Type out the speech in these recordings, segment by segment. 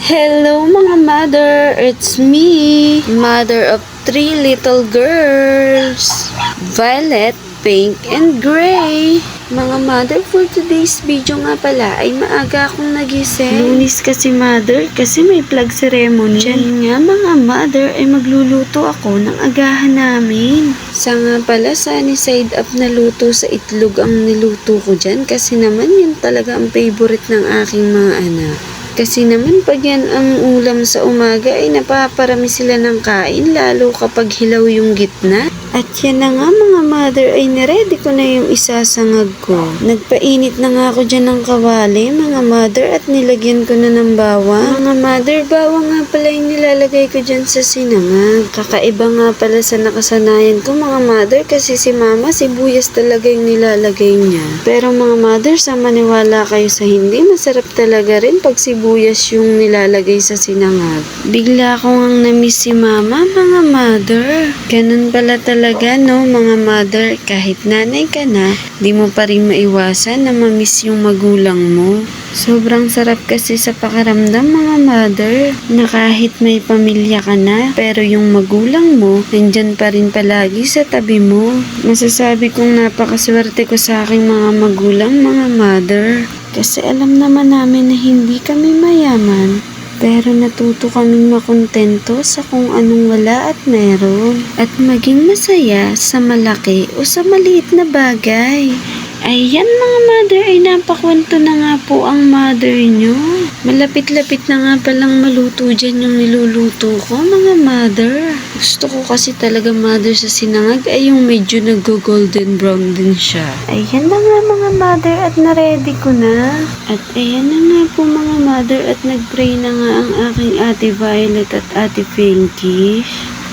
Hello mga mother, it's me, mother of 3 little girls, Violet, Pink, and Gray. Mga mother, for today's video nga pala ay maaga akong nagising. Lunis kasi mother, kasi may flag ceremony. Diyan nga mga mother ay magluluto ako ng agahan namin. Sa nga pala, sunny side up na luto sa itlog ang niluto ko dyan kasi naman yun talaga ang favorite ng aking mga anak. Kasi naman pag yan ang ulam sa umaga ay napaparami sila ng kain lalo kapag hilaw yung gitna. At yan na nga mga mother ay niready ko na yung isasangag ko. Nagpainit na nga ako dyan ng kawali mga mother at nilagyan ko na ng bawang. Mga mother, bawang nga pala yung nilalagay ko dyan sa sinangag. Kakaiba nga pala sa nakasanayan ko mga mother kasi si mama sibuyas talaga yung nilalagay niya. Pero mga mother, sa maniwala kayo sa hindi, masarap talaga rin pag sibuyas yung nilalagay sa sinangag. Bigla ko ngang na-miss si mama mga mother. Ganun pala talaga no mga mother, kahit nanay ka na, di mo pa rin maiwasan na mamiss yung magulang mo. Sobrang sarap kasi sa pakiramdam mga mother, na kahit may pamilya ka na, pero yung magulang mo, nandyan pa rin palagi sa tabi mo. Masasabi kong napakaswerte ko sa aking mga magulang mga mother. Kasi alam naman namin na hindi kami mayaman, pero natuto kaming makontento sa kung anong wala at meron. At maging masaya sa malaki o sa maliit na bagay. Ayan mga mother, ay napakwento na nga po ang mother nyo. Malapit-lapit na nga palang maluto dyan yung niluluto ko mga mother. Gusto ko kasi talaga mother sa sinangag ay yung medyo nag-golden brown din siya. Ayan na nga mga mother at na-ready ko na. At ayan na nga po mga mother at nag-pray na nga ang aking ate Violet at ate Pinky.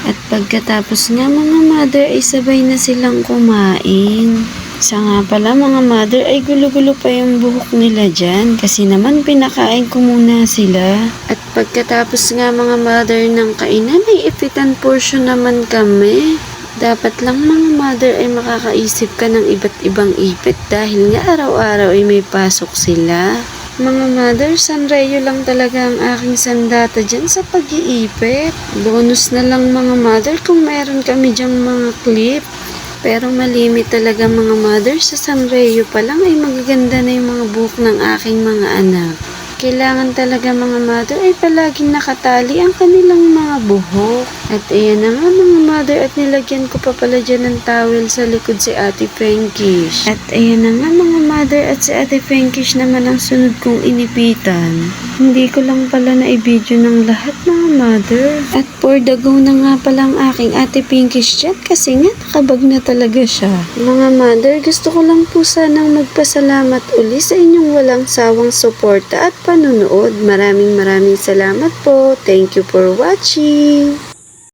At pagkatapos nga mga mother ay sabay na silang kumain. Sa nga pala mga mother ay gulo-gulo pa yung buhok nila dyan kasi naman pinakain ko muna sila. At pagkatapos nga mga mother ng kainan ay ipitan portion naman kami. Dapat lang mga mother ay makakaisip ka ng iba't ibang ipit dahil nga araw-araw ay may pasok sila. Mga mother, sanreyo lang talaga ang aking sandata dyan sa pag-iipit. Bonus na lang mga mother kung meron kami dyang mga clip. Pero malimit talaga mga mother, sa Sanreo pa lang ay magaganda na yung mga buhok ng aking mga anak. Kailangan talaga mga mother ay palaging nakatali ang kanilang mga buhok. At ayan na nga mga mother at nilagyan ko pa pala dyan ng towel sa likod si Ate Frankish. At ayan na nga mga mother at si Ate Frankish naman ang sunod kong inipitan. Hindi ko lang pala na i-video ng lahat mga mother. At for the go na nga pala ang aking Ate Pinkish dyan kasi nga nakabag na talaga siya. Mga mother, gusto ko lang po sanang magpasalamat uli sa inyong walang sawang suporta at panunood. Maraming salamat po. Thank you for watching.